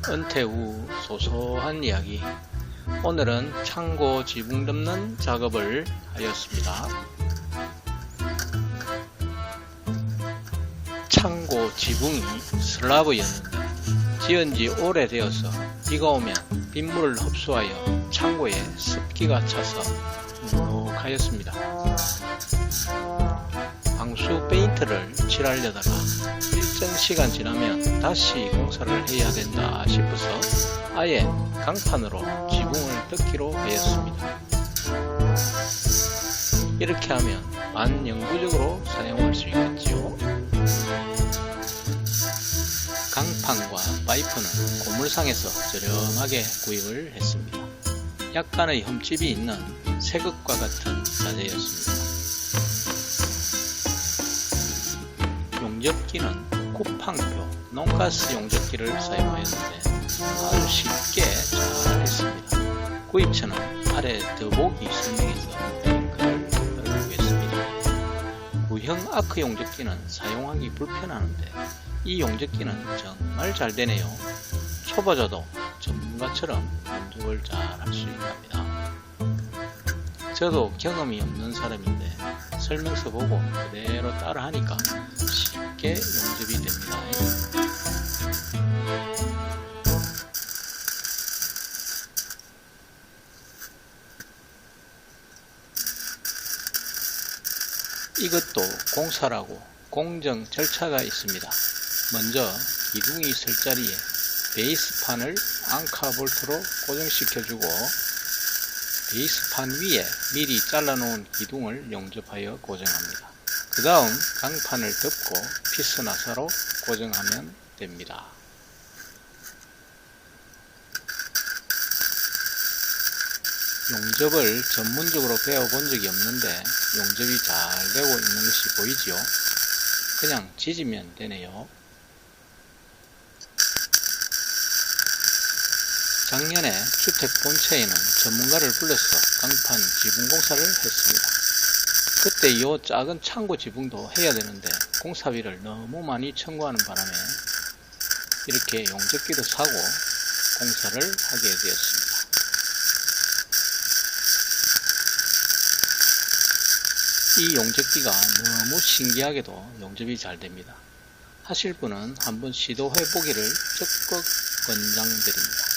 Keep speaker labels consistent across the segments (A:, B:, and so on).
A: 은퇴 후 소소한 이야기. 오늘은 창고 지붕 덮는 작업을 하였습니다. 창고 지붕이 슬라브였는데 지은지 오래되어서 비가 오면 빗물을 흡수하여 창고에 습기가 차서 눅눅하였습니다. 방수 페인트를 칠하려다가 일정 시간 지나면 다시 공사를 해야 된다 싶어서 아예 강판으로 지붕을 덮기로 하였습니다. 이렇게 하면 반영구적으로 사용할 수 있겠지요. 강판과 파이프는 고물상에서 저렴하게 구입을 했습니다. 약간의 흠집이 있는 새것과 같은 자재였습니다. 용접기는 쿠팡표 논가스 용접기를 사용하였는데 아주 쉽게 잘 했습니다. 구입처는 아래 더보기 설명에서 링크를 넣어두겠습니다. 구형 아크 용접기는 사용하기 불편하는데 이 용접기는 정말 잘 되네요. 초보자도 전문가처럼 만족을 잘 할 수 있답니다. 저도 경험이 없는 사람인데 설명서 보고 그대로 따라 하니까 쉽게 용접이 됩니다. 이것도 공사라고 공정 절차가 있습니다. 먼저 기둥이 설 자리에 베이스판을 앙카볼트로 고정시켜주고 베이스판 위에 미리 잘라놓은 기둥을 용접하여 고정합니다. 그 다음 강판을 덮고 피스나사로 고정하면 됩니다. 용접을 전문적으로 배워본 적이 없는데 용접이 잘 되고 있는 것이 보이지요? 그냥 지지면 되네요. 작년에 주택 본체에는 전문가를 불러서 강판 지붕 공사를 했습니다. 그때 이 작은 창고 지붕도 해야 되는데 공사비를 너무 많이 청구하는 바람에 이렇게 용접기도 사고 공사를 하게 되었습니다. 이 용접기가 너무 신기하게도 용접이 잘 됩니다. 하실 분은 한번 시도해 보기를 적극 권장드립니다.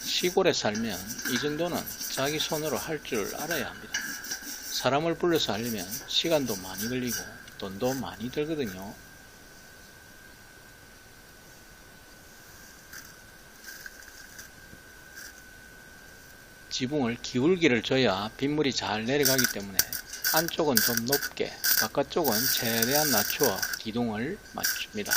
A: 시골에 살면 이 정도는 자기 손으로 할 줄 알아야 합니다. 사람을 불러서 하려면 시간도 많이 걸리고 돈도 많이 들거든요. 지붕을 기울기를 줘야 빗물이 잘 내려가기 때문에 안쪽은 좀 높게 바깥쪽은 최대한 낮추어 기둥을 맞춥니다.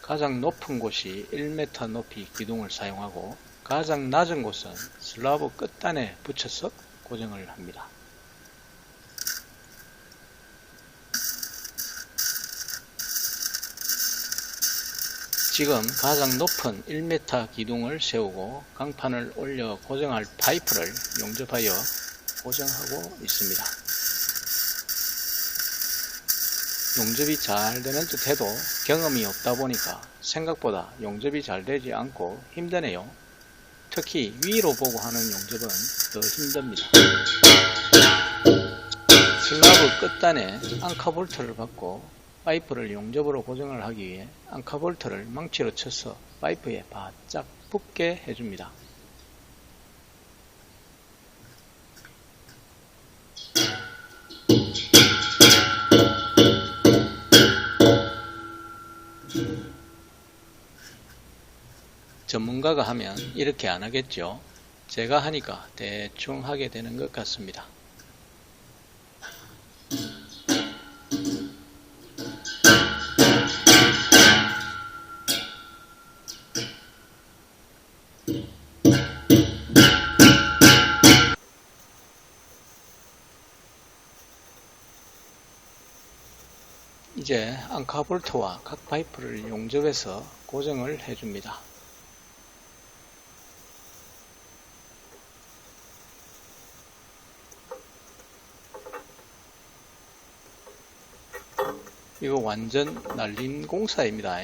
A: 가장 높은 곳이 1m 높이 기둥을 사용하고 가장 낮은 곳은 슬라브 끝단에 붙여서 고정을 합니다. 지금 가장 높은 1m 기둥을 세우고 강판을 올려 고정할 파이프를 용접하여 고정하고 있습니다. 용접이 잘 되는 듯 해도 경험이 없다 보니까 생각보다 용접이 잘 되지 않고 힘드네요. 특히 위로 보고 하는 용접은 더 힘듭니다. 슬라브 끝단에 앙카볼트를 받고 파이프를 용접으로 고정을 하기 위해 앙카볼트를 망치로 쳐서 파이프에 바짝 붙게 해줍니다. 전문가가 하면 이렇게 안 하겠죠. 제가 하니까 대충 하게 되는 것 같습니다. 이제 앙카볼트와 각 파이프를 용접해서 고정을 해줍니다. 이거 완전 날린 공사입니다.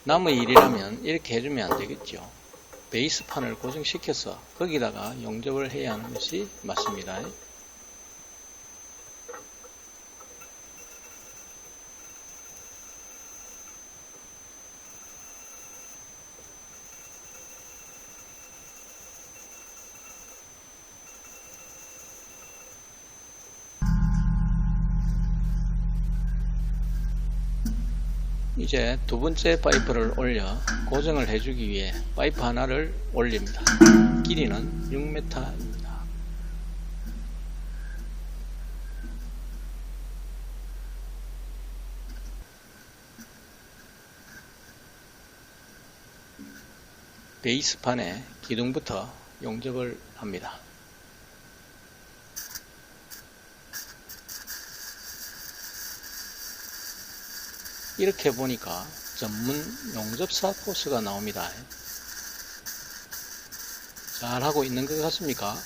A: 남의 일이라면 이렇게 해주면 안 되겠죠. 베이스판을 고정시켜서 거기다가 용접을 해야 하는 것이 맞습니다. 이제 두 번째 파이프를 올려 고정을 해주기 위해 파이프 하나를 올립니다. 길이는 6m입니다. 베이스판에 기둥부터 용접을 합니다. 이렇게 보니까 전문 용접사 코스가 나옵니다. 잘하고 있는 것 같습니까?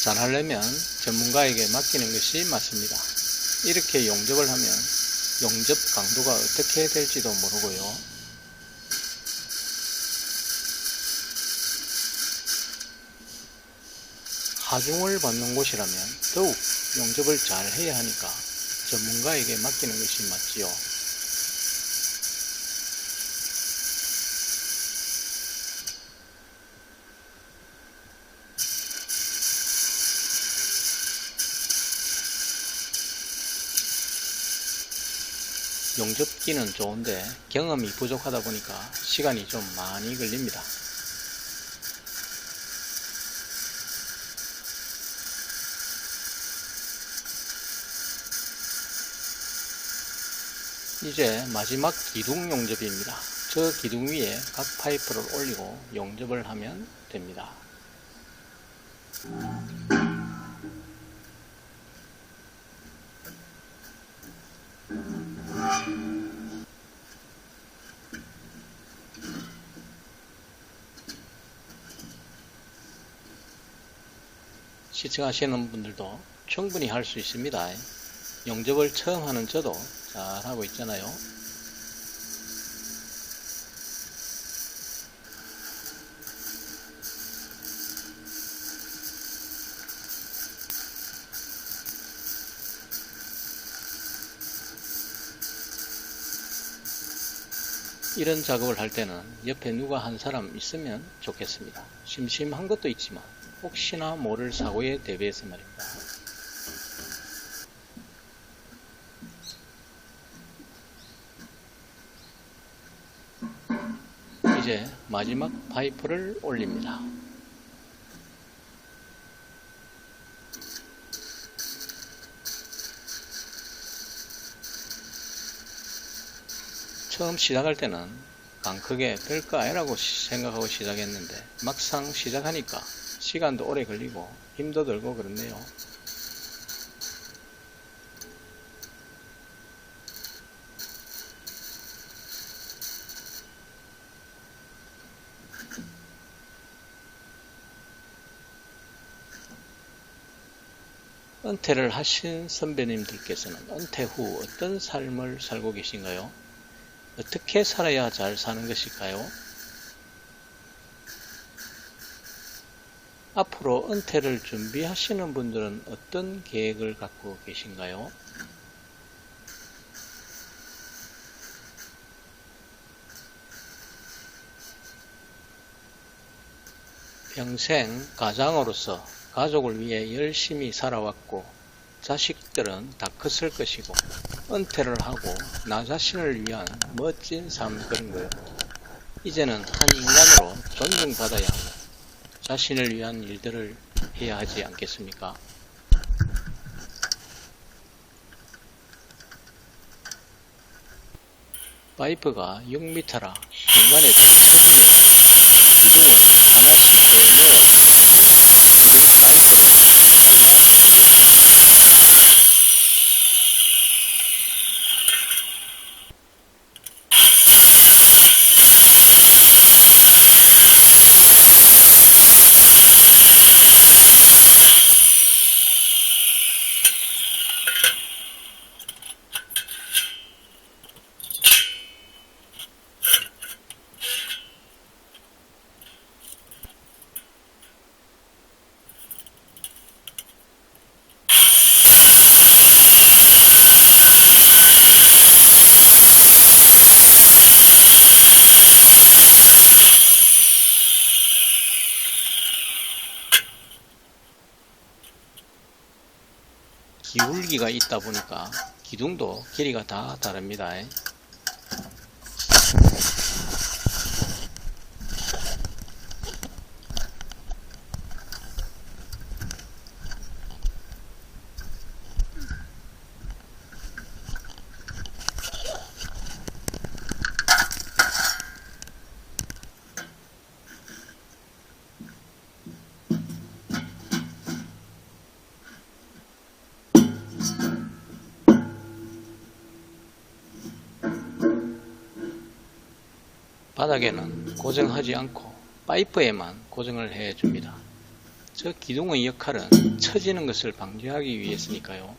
A: 잘하려면 전문가에게 맡기는 것이 맞습니다. 이렇게 용접을 하면 용접 강도가 어떻게 될지도 모르고요. 하중을 받는 곳이라면 더욱 용접을 잘 해야 하니까 전문가에게 맡기는 것이 맞지요. 용접기는 좋은데 경험이 부족하다 보니까 시간이 좀 많이 걸립니다. 이제 마지막 기둥 용접입니다. 저 기둥 위에 각 파이프를 올리고 용접을 하면 됩니다. 시청하시는 분들도 충분히 할 수 있습니다. 용접을 처음 하는 저도 잘 하고 있잖아요. 이런 작업을 할 때는 옆에 누가 한 사람 있으면 좋겠습니다. 심심한 것도 있지만 혹시나 모를 사고에 대비해서 말입니다. 이제 마지막 파이프를 올립니다. 처음 시작할 때는 크게 별거 아니라고 생각하고 시작했는데 막상 시작하니까 시간도 오래 걸리고 힘도 들고 그렇네요. 은퇴를 하신 선배님들께서는 은퇴 후 어떤 삶을 살고 계신가요? 어떻게 살아야 잘 사는 것일까요? 앞으로 은퇴를 준비하시는 분들은 어떤 계획을 갖고 계신가요? 평생 가장으로서 가족을 위해 열심히 살아왔고 자식들은 다 컸을 것이고 은퇴를 하고 나 자신을 위한 멋진 삶 그런 거요. 이제는 한 인간으로 존중받아야 하고 자신을 위한 일들을 해야 하지 않겠습니까? 파이프가 6m라 중간에 좀 처짐이 나니까 기둥을 하나씩 빼내어 이 파이프를 잘라주겠습니다. 기울기가 있다 보니까 기둥도 길이가 다 다릅니다. 바닥에는 고정하지 않고 파이프에만 고정을 해 줍니다. 저 기둥의 역할은 처지는 것을 방지하기 위해서니까요.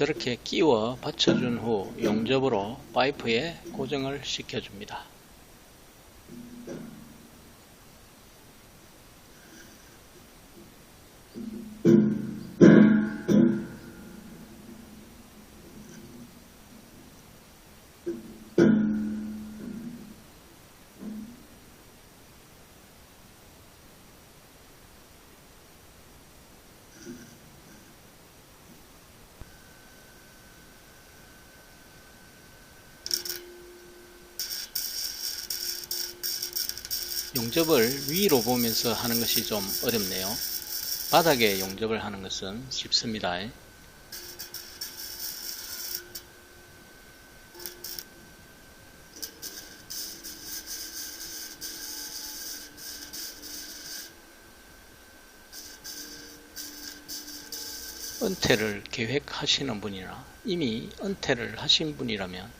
A: 저렇게 끼워 받쳐준 후 용접으로 파이프에 고정을 시켜줍니다. 용접을 위로 보면서 하는 것이 좀 어렵네요. 바닥에 용접을 하는 것은 쉽습니다. 은퇴를 계획하시는 분이나 이미 은퇴를 하신 분이라면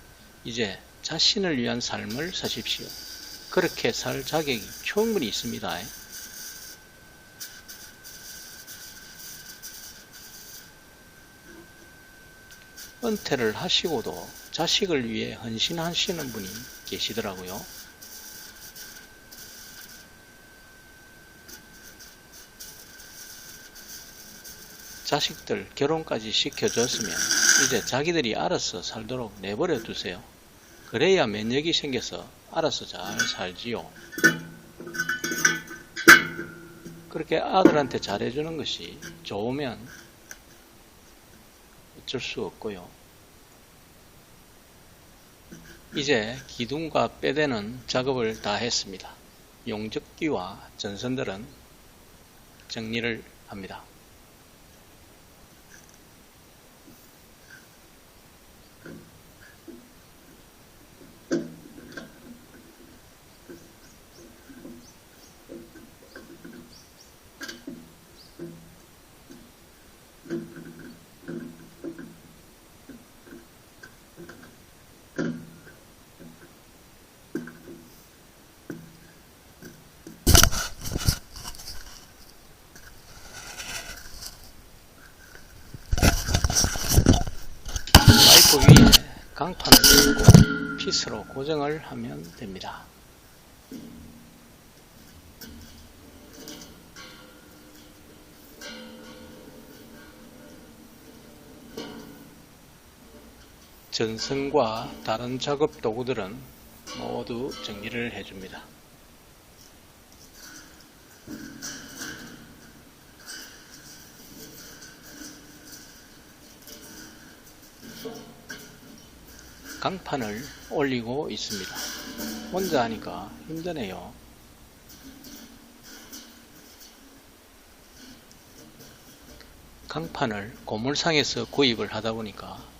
A: 이제 자신을 위한 삶을 사십시오. 그렇게 살 자격이 충분히 있습니다. 은퇴를 하시고도 자식을 위해 헌신하시는 분이 계시더라고요. 자식들 결혼까지 시켜줬으면 이제 자기들이 알아서 살도록 내버려 두세요. 그래야 면역이 생겨서 알아서 잘 살지요. 그렇게 아들한테 잘해주는 것이 좋으면 어쩔 수 없고요. 이제 기둥과 빼대는 작업을 다 했습니다. 용접기와 전선들은 정리를 합니다. 파이프 위에 강판을 꽂고 핏으로 고정을 하면 됩니다. 전선과 다른 작업 도구들은 모두 정리를 해줍니다. 강판을 올리고 있습니다. 혼자 하니까 힘드네요. 강판을 고물상에서 구입을 하다 보니까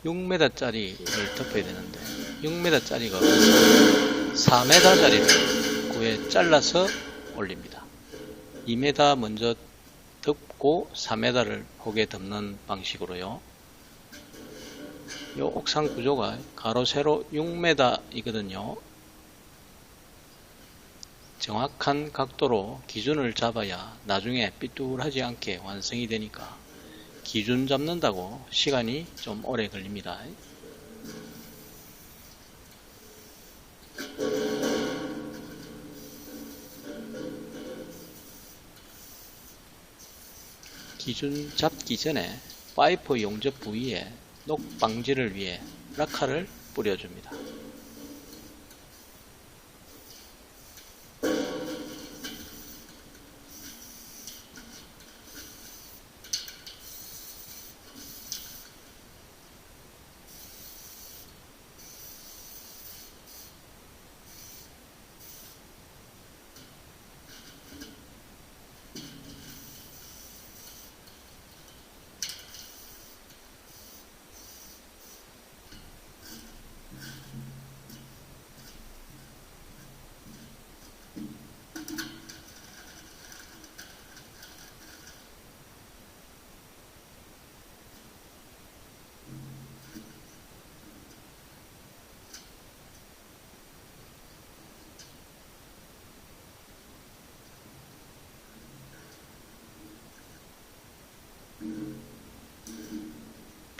A: 6m짜리를 덮어야 되는데 6m짜리가 없어서 4m짜리를 구해 잘라서 올립니다. 2m 먼저 덮고 4m를 혹에 덮는 방식으로요. 이 옥상 구조가 가로 세로 6m이거든요. 정확한 각도로 기준을 잡아야 나중에 삐뚤하지 않게 완성이 되니까 기준 잡는다고 시간이 좀 오래 걸립니다. 기준 잡기 전에 파이프 용접 부위에 녹 방지를 위해 락카를 뿌려줍니다.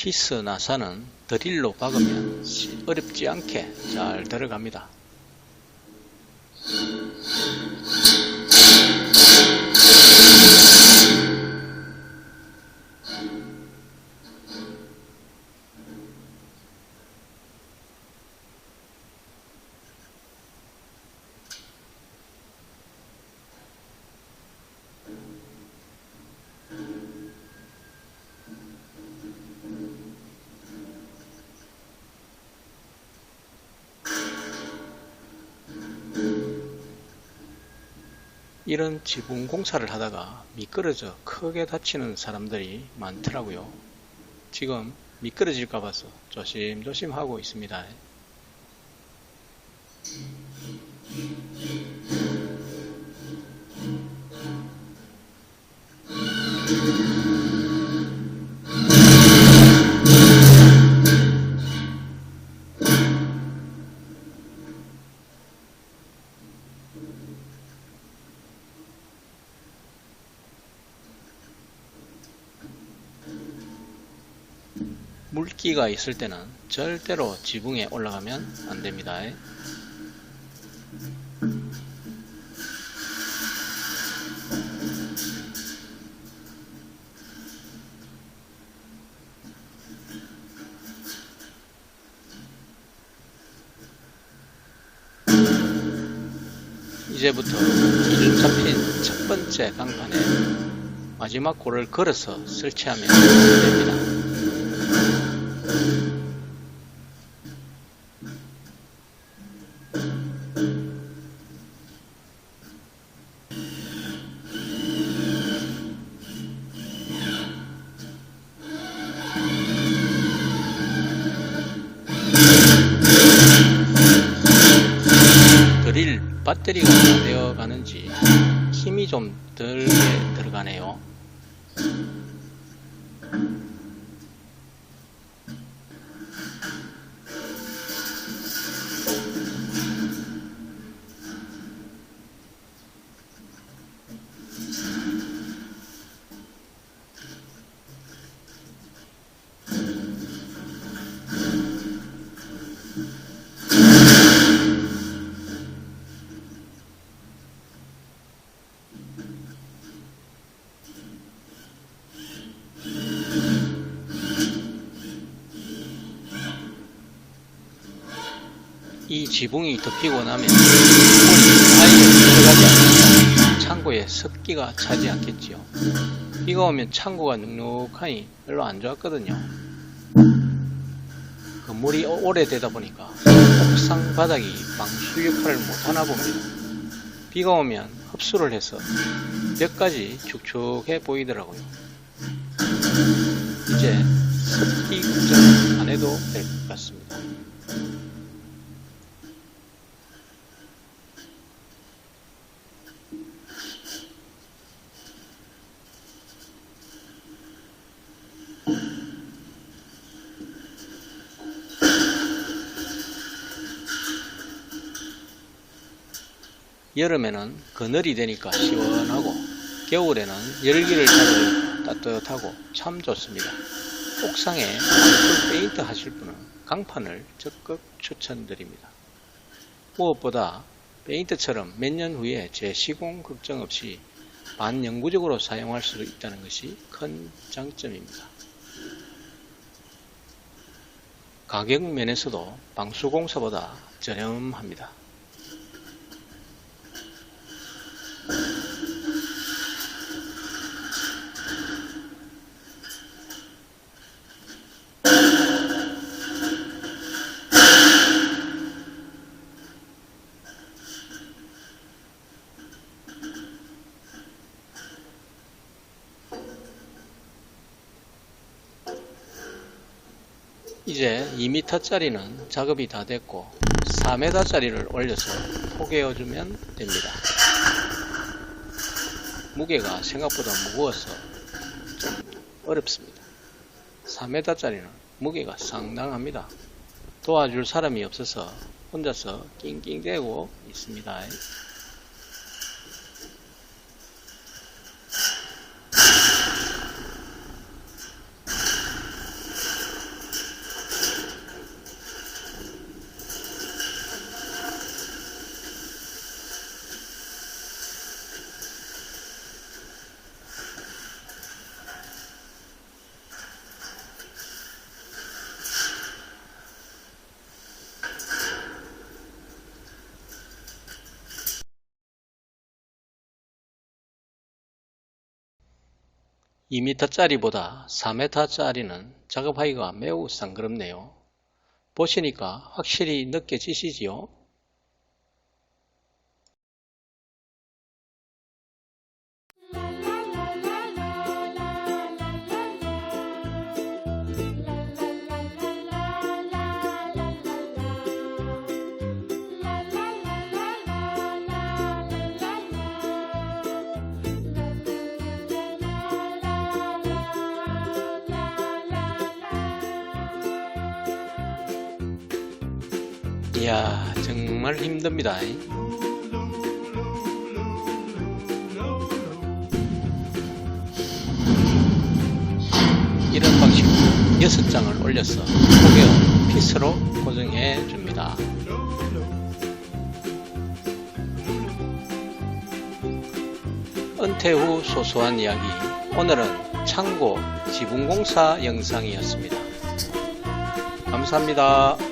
A: 피스 나사는 드릴로 박으면 어렵지 않게 잘 들어갑니다. 이런 지붕 공사를 하다가 미끄러져 크게 다치는 사람들이 많더라고요. 지금 미끄러질까 봐서 조심조심 하고 있습니다. 물기가 있을 때는 절대로 지붕에 올라가면 안 됩니다. 이제부터 기준 잡힌 첫 번째 강판에 마지막 골을 걸어서 설치하면 됩니다. 드릴 배터리가 다 되어 가는지 힘이 좀 덜게 들어가네요. 이 지붕이 덮이고 나면 물이 아예 들어가지 않으면 창고에 습기가 차지 않겠지요. 비가 오면 창고가 눅눅하니 별로 안 좋았거든요. 건물이 오래되다 보니까 옥상 바닥이 방수 역할을 못하나 봅니다. 비가 오면 흡수를 해서 벽까지 축축해 보이더라고요. 이제 습기 걱정 안 해도 될 것 같습니다. 여름에는 그늘이 되니까 시원하고 겨울에는 열기를 타고 따뜻하고 참 좋습니다. 옥상에 방수 페인트 하실 분은 강판을 적극 추천드립니다. 무엇보다 페인트처럼 몇 년 후에 재시공 걱정 없이 반영구적으로 사용할 수 있다는 것이 큰 장점입니다. 가격 면에서도 방수공사보다 저렴합니다. 이제 2m짜리는 작업이 다 됐고 4m짜리를 올려서 포개어주면 됩니다. 무게가 생각보다 무거워서 좀 어렵습니다. 4m짜리는 무게가 상당합니다. 도와줄 사람이 없어서 혼자서 낑낑대고 있습니다. (2m짜리보다) (4m짜리는) 작업하기가 매우 쌍그럽네요. 보시니까 확실히 느껴지시지요? 이야, 정말 힘듭니다. 이런 방식으로 6장을 올려서 포개어 피스로 고정해 줍니다. 은퇴 후 소소한 이야기, 오늘은 창고 지붕공사 영상이었습니다. 감사합니다.